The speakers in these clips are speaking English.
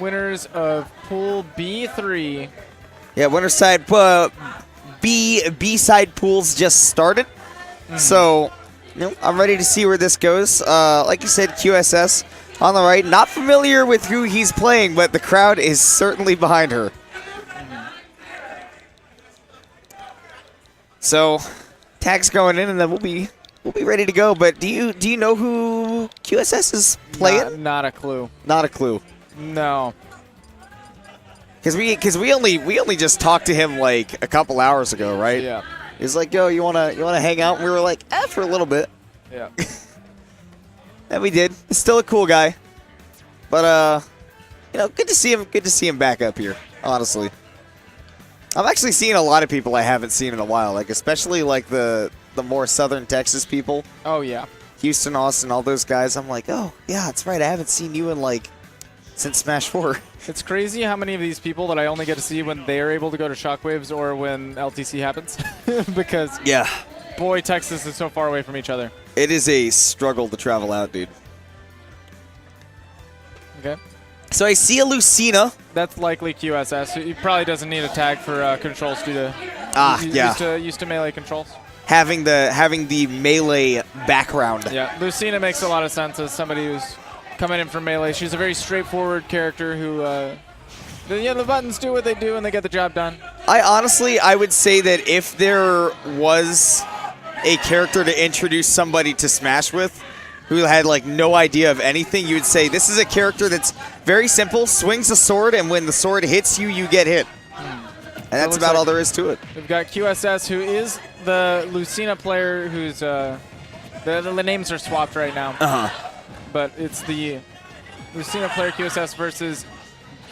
winners of Pool B3. Yeah, winner's side B-side pools just started. So, I'm ready to see where this goes. Like you said, QueueSS on the right. Not familiar with who he's playing, but the crowd is certainly behind her. So, tags going in, and then we'll be ready to go. But do you know who QueueSS is playing? Not a clue. Not a clue. No. Because we only just talked to him like a couple hours ago, right? Yeah. He's like, yo, you wanna hang out? And we were like, for a little bit. Yeah. And we did. He's still a cool guy. But good to see him. Good to see him back up here. Honestly, I'm actually seeing a lot of people I haven't seen in a while. Like especially like the more southern Texas people. Oh yeah. Houston, Austin, all those guys. I'm like, oh yeah, that's right. I haven't seen you in like since Smash 4. It's crazy how many of these people that I only get to see when they're able to go to Shockwaves or when LTC happens. Because, yeah, boy, Texas is so far away from each other. It is a struggle to travel out, dude. Okay. So I see a Lucina. That's likely QueueSS. He probably doesn't need a tag for controls due to used to melee controls. Having the melee background. Yeah, Lucina makes a lot of sense as somebody who's coming in from melee. She's a very straightforward character who, the buttons do what they do and they get the job done. I would say that if there was a character to introduce somebody to Smash with who had like no idea of anything, you would say this is a character that's very simple, swings a sword, and when the sword hits you, you get hit. And that's about all there is to it. We've got QueueSS, who is the Lucina player who's, the names are swapped right now. But it's the Lucina player QueueSS versus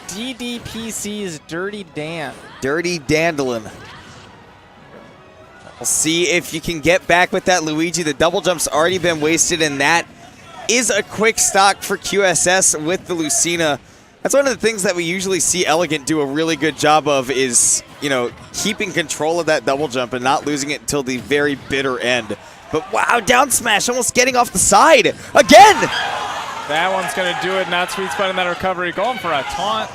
DDPC's Dirty Dan. Dirty Dandelion. We'll see if you can get back with that Luigi. The double jump's already been wasted, and that is a quick stock for QueueSS with the Lucina. That's one of the things that we usually see Elegant do a really good job of is, keeping control of that double jump and not losing it until the very bitter end. But wow, down smash, almost getting off the side. Again! That one's going to do it, not sweet spot in that recovery. Going for a taunt.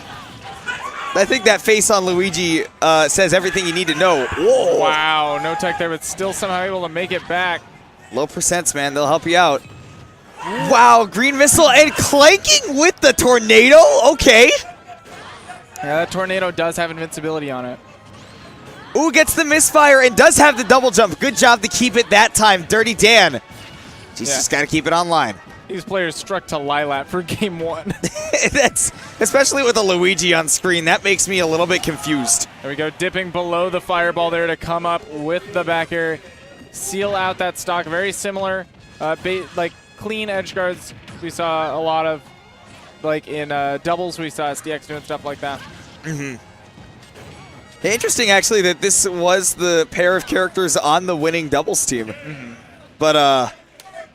I think that face on Luigi says everything you need to know. Whoa. Wow, no tech there, but still somehow able to make it back. Low percents, man. They'll help you out. Wow, green missile and clanking with the tornado. Okay. Yeah, that tornado does have invincibility on it. Ooh, gets the misfire and does have the double jump. Good job to keep it that time. Dirty Dan. He's just got to keep it online. These players struck to Lilat for game one. That's especially with a Luigi on screen. That makes me a little bit confused. There we go, dipping below the fireball there to come up with the back air. Seal out that stock. Very similar, like clean edge guards we saw a lot of, like in doubles we saw SDX doing stuff like that. Interesting, actually, that this was the pair of characters on the winning doubles team. But,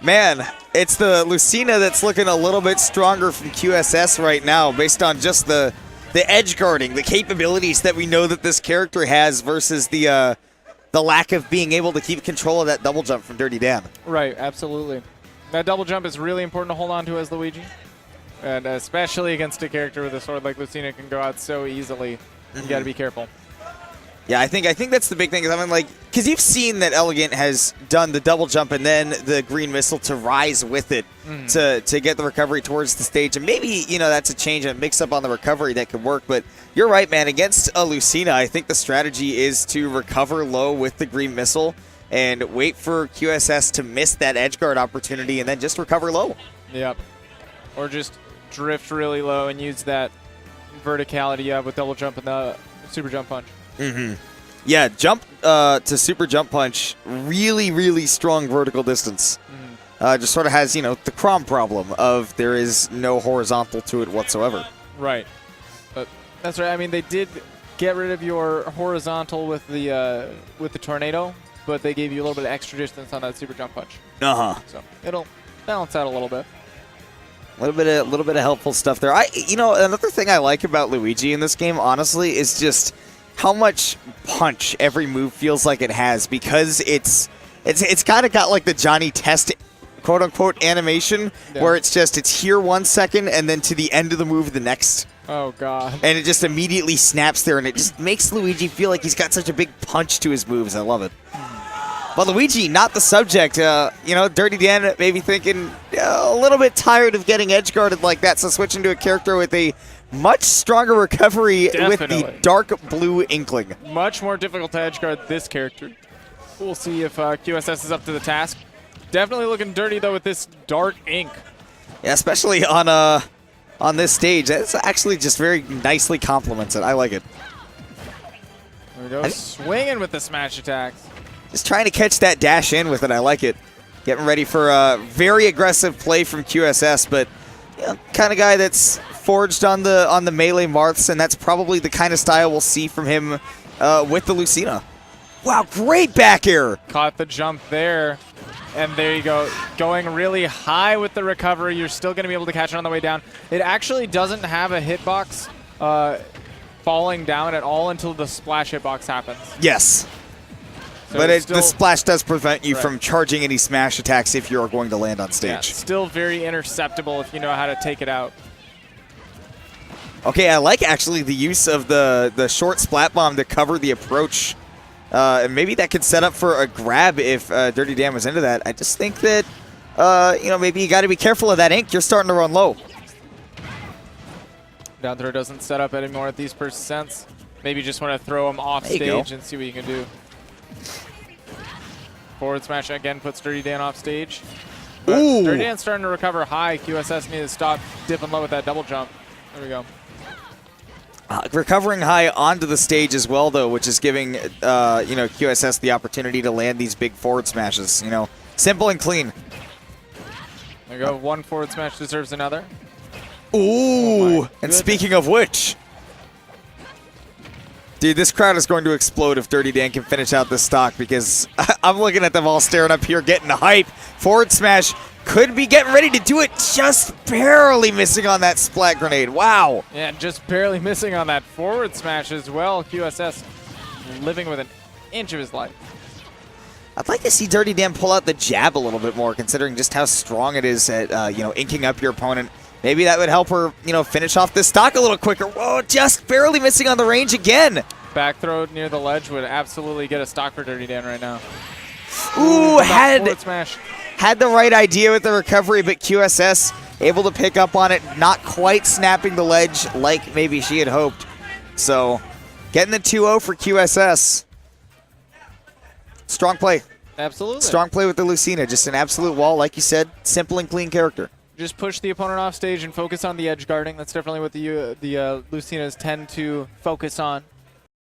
man, it's the Lucina that's looking a little bit stronger from QueueSS right now based on just the edge guarding, the capabilities that we know that this character has versus the lack of being able to keep control of that double jump from Dirty Dan. Right, absolutely. That double jump is really important to hold on to as Luigi. And especially against a character with a sword like Lucina can go out so easily. You got to be careful. Yeah, I think that's the big thing. I mean, like, because you've seen that Elegant has done the double jump and then the green missile to rise with it to get the recovery towards the stage. And maybe, that's a change and mix up on the recovery that could work. But you're right, man. Against a Lucina, I think the strategy is to recover low with the green missile and wait for QueueSS to miss that edge guard opportunity and then just recover low. Yep. Or just drift really low and use that verticality you have with double jump and the super jump punch. Yeah, jump to super jump punch, really, really strong vertical distance. Just sort of has, the Crom problem of there is no horizontal to it whatsoever. Right. But that's right. I mean, they did get rid of your horizontal with the tornado, but they gave you a little bit of extra distance on that super jump punch. So it'll balance out a little bit. A little bit of helpful stuff there. Another thing I like about Luigi in this game, honestly, is just how much punch every move feels like it has, because it's kind of got like the Johnny Test quote unquote animation where it's here 1 second and then to the end of the move the next. Oh, God. And it just immediately snaps there, and it just makes Luigi feel like he's got such a big punch to his moves. I love it. But Luigi, not the subject. Dirty Dan maybe thinking a little bit tired of getting edge guarded like that, so switching to a character with a much stronger recovery with the dark blue Inkling. Much more difficult to edge guard this character. We'll see if QueueSS is up to the task. Definitely looking dirty, though, with this dark ink. Yeah, especially on this stage. That's actually just very nicely complements it. I like it. There we go, swinging with the smash attacks. Just trying to catch that dash in with it. I like it. Getting ready for a very aggressive play from QueueSS, but kind of guy that's forged on the melee marths, and that's probably the kind of style we'll see from him with the Lucina. Wow, great back air. Caught the jump there. And there you go. Going really high with the recovery. You're still going to be able to catch it on the way down. It actually doesn't have a hitbox falling down at all until the splash hitbox happens. Yes. So but the splash does prevent you from charging any smash attacks if you're going to land on stage. Yeah, still very interceptable if you know how to take it out. Okay, I like actually the use of the short splat bomb to cover the approach. And maybe that could set up for a grab if Dirty Dan was into that. I just think that, maybe you got to be careful of that ink. You're starting to run low. Down throw doesn't set up anymore at these percents. Maybe you just want to throw him off stage and see what you can do. Forward smash again puts Dirty Dan off stage. Ooh. Dirty Dan's starting to recover high. QueueSS needs to stop dipping low with that double jump. There we go. Recovering high onto the stage as well, though, which is giving QueueSS the opportunity to land these big forward smashes. Simple and clean. There you go. One forward smash deserves another. Ooh! And speaking of which, dude, this crowd is going to explode if Dirty Dan can finish out this stock, because I'm looking at them all staring up here, getting hype. Forward smash. Could be getting ready to do it, just barely missing on that splat grenade. Wow. Yeah, just barely missing on that forward smash as well. QueueSS living with an inch of his life. I'd like to see Dirty Dan pull out the jab a little bit more, considering just how strong it is at, inking up your opponent. Maybe that would help her, finish off this stock a little quicker. Whoa, just barely missing on the range again. Back throw near the ledge would absolutely get a stock for Dirty Dan right now. Ooh, forward smash. Had the right idea with the recovery, but QueueSS able to pick up on it, not quite snapping the ledge like maybe she had hoped. So, getting the 2-0 for QueueSS. Strong play. Absolutely. Strong play with the Lucina. Just an absolute wall, like you said. Simple and clean character. Just push the opponent off stage and focus on the edge guarding. That's definitely what the Lucinas tend to focus on.